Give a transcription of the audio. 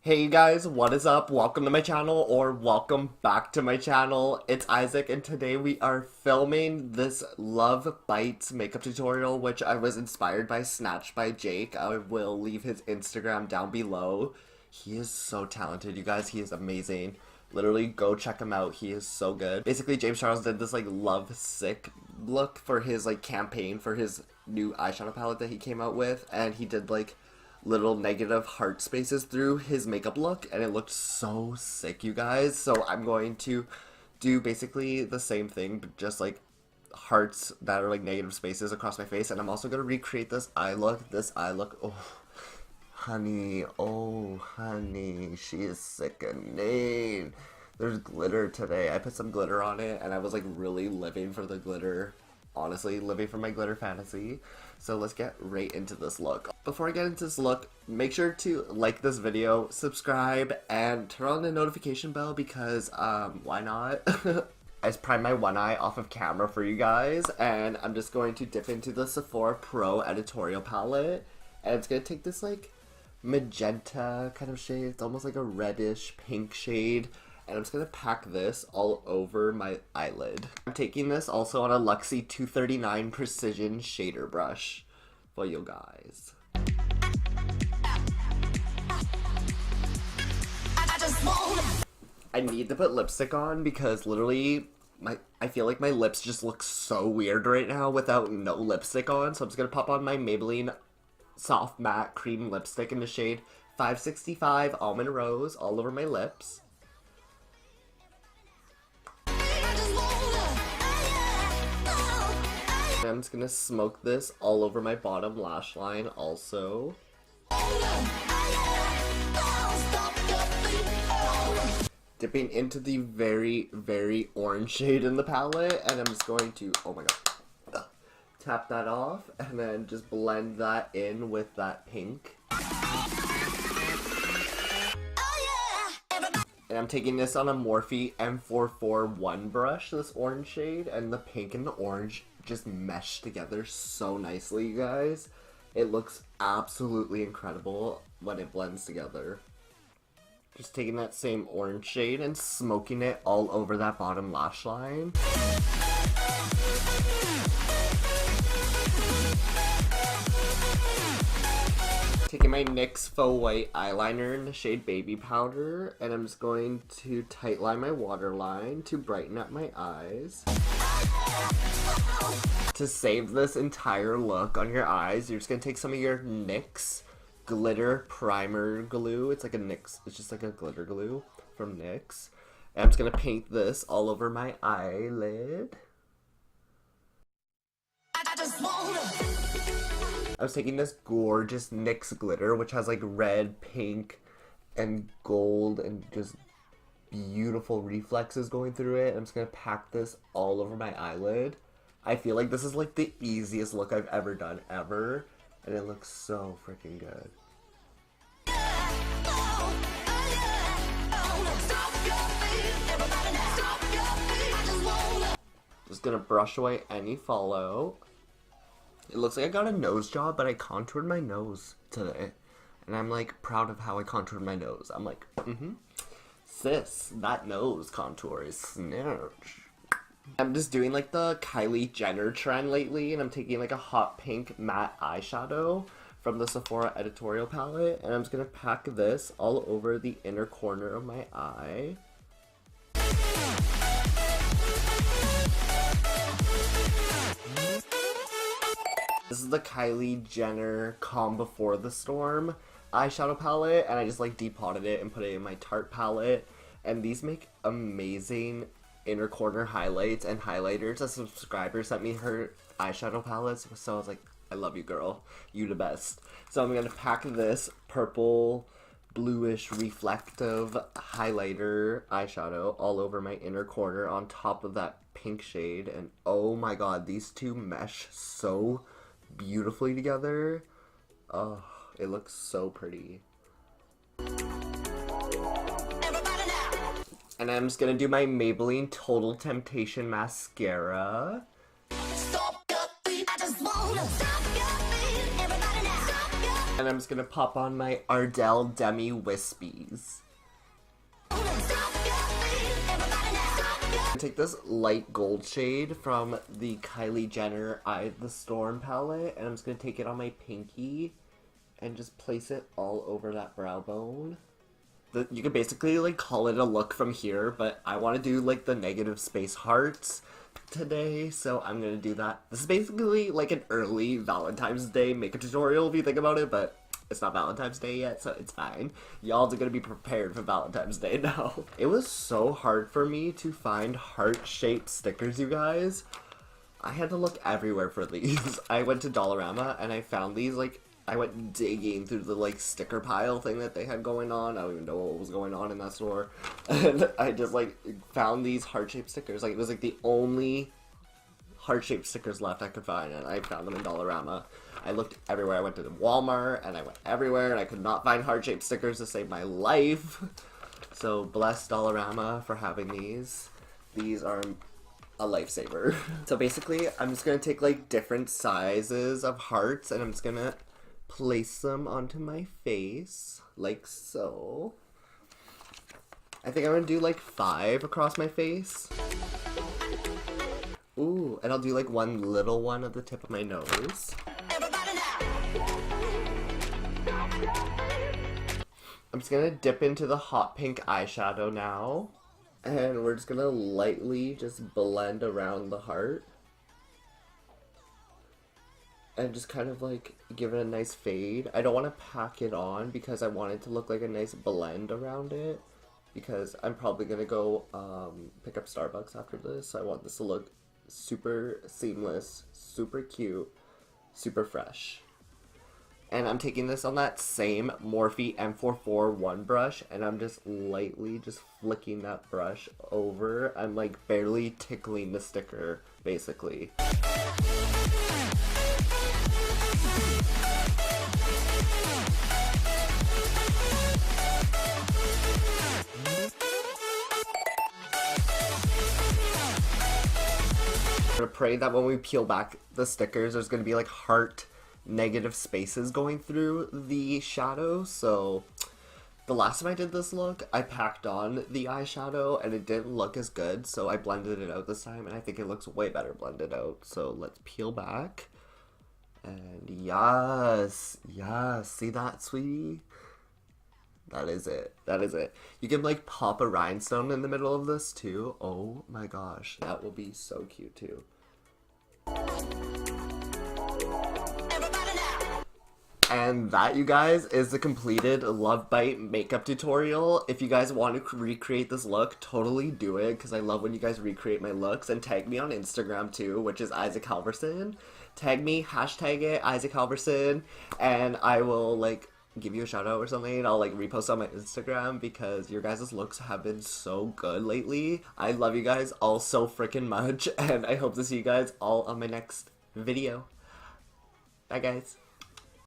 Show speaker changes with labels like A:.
A: Hey you guys, what is up? Welcome to my channel, or welcome back to my channel. It's Isaac, and today we are filming this Love Bites makeup tutorial, which I was inspired by Snatched by Jake. I will leave his Instagram down below. He is so talented, you guys. He is amazing. Literally, go check him out. He is so good. Basically, James Charles did this, love sick look for his, campaign for his new eyeshadow palette that he came out with, and he did, little negative heart spaces through his makeup look, and it looked so sick, you guys. So I'm going to do basically the same thing, but just hearts that are negative spaces across my face. And I'm also going to recreate this eye look. Oh honey, she is sickening. There's glitter today. I put some glitter on it, and I was really living for the glitter. Honestly, living for my glitter fantasy. So let's get right into this look. Before I get into this look, make sure to like this video, subscribe, and turn on the notification bell because, why not? I just primed my one eye off of camera for you guys, and I'm just going to dip into the Sephora Pro Editorial palette, and it's going to take this, magenta kind of shade. It's almost like a reddish pink shade. And I'm just going to pack this all over my eyelid. I'm taking this also on a Luxie 239 Precision Shader Brush for you guys. I need to put lipstick on because literally I feel like my lips just look so weird right now without no lipstick on. So I'm just going to pop on my Maybelline Soft Matte Cream Lipstick in the shade 565 Almond Rose all over my lips. I'm just gonna smoke this all over my bottom lash line also. Dipping into the very, very orange shade in the palette, and I'm just going to, oh my god, tap that off, and then just blend that in with that pink. And I'm taking this on a Morphe M441 brush, this orange shade, and the pink and the orange just mesh together so nicely, you guys. It looks absolutely incredible when it blends together. Just taking that same orange shade and smoking it all over that bottom lash line. Taking my NYX Faux White eyeliner in the shade Baby Powder, and I'm just going to tight line my waterline to brighten up my eyes. To save this entire look on your eyes, you're just going to take some of your NYX Glitter Primer Glue. It's like a NYX, it's just like a glitter glue from NYX. And I'm just going to paint this all over my eyelid. I was taking this gorgeous NYX glitter, which has red, pink, and gold, and just beautiful reflexes going through it. I'm just gonna pack this all over my eyelid. I feel like this is the easiest look I've ever done, ever, and it looks so freaking good. Just gonna brush away any fallout. It looks like I got a nose job, but I contoured my nose today. And I'm proud of how I contoured my nose. I'm sis, that nose contour is snatch. I'm just doing the Kylie Jenner trend lately, and I'm taking a hot pink matte eyeshadow from the Sephora Editorial palette, and I'm just gonna pack this all over the inner corner of my eye. This is the Kylie Jenner Calm Before the Storm eyeshadow palette, and I just depotted it and put it in my Tarte palette. And these make amazing inner corner highlights and highlighters. A subscriber sent me her eyeshadow palettes, so I was like, I love you, girl. You the best. So I'm gonna pack this purple, bluish, reflective highlighter eyeshadow all over my inner corner on top of that pink shade. And oh my god, these two mesh so beautifully together. Oh, it looks so pretty. And I'm just gonna do my Maybelline Total Temptation mascara. Stop your feet, I just wanna stop your feet. Everybody now. Stop your And I'm just gonna pop on my Ardell DEMI Wispies. Take this light gold shade from the Kylie Jenner Eye the Storm palette, and I'm just gonna take it on my pinky and just place it all over that brow bone. You could basically like call it a look from here, but I want to do like the negative space hearts today, so I'm gonna do that. This is basically like an early Valentine's Day makeup tutorial if you think about it, but it's not Valentine's Day yet, so it's fine. Y'all are gonna be prepared for Valentine's Day now. It was so hard for me to find heart-shaped stickers, you guys. I had to look everywhere for these. I went to Dollarama and I found these, like, I went digging through the, like, sticker pile thing that they had going on. I don't even know what was going on in that store. And I just, like, found these heart-shaped stickers. Like, it was, like, the only heart-shaped stickers left I could find, and I found them in Dollarama. I looked everywhere. I went to Walmart, and I went everywhere, and I could not find heart-shaped stickers to save my life. So, bless Dollarama for having these. These are a lifesaver. So basically, I'm just gonna take, like, different sizes of hearts, and I'm just gonna place them onto my face, like so. I think I'm gonna do like 5 across my face. Ooh, and I'll do like one little one at the tip of my nose. I'm just gonna dip into the hot pink eyeshadow now. And we're just gonna lightly just blend around the heart. And just kind of like give it a nice fade. I don't want to pack it on because I want it to look like a nice blend around it. Because I'm probably going to go pick up Starbucks after this. So I want this to look super seamless, super cute, super fresh. And I'm taking this on that same Morphe M441 brush. And I'm just lightly just flicking that brush over. I'm like barely tickling the sticker, basically. I'm gonna pray that when we peel back the stickers, there's gonna be like heart negative spaces going through the shadow. So the last time I did this look, I packed on the eyeshadow and it didn't look as good, so I blended it out this time and I think it looks way better blended out. So let's peel back. And yes, yes, see that, sweetie? That is it. That is it. You can like pop a rhinestone in the middle of this too. Oh my gosh, that will be so cute too. And that, you guys, is the completed Love Bite makeup tutorial. If you guys want to recreate this look, totally do it, because I love when you guys recreate my looks. And tag me on Instagram too, which is Isaac Halverson. Tag me, hashtag it, Isaac Halverson, and I will like give you a shout out or something. I'll like repost on my Instagram because your guys' looks have been so good lately. I love you guys all so freaking much, and I hope to see you guys all on my next video. Bye guys.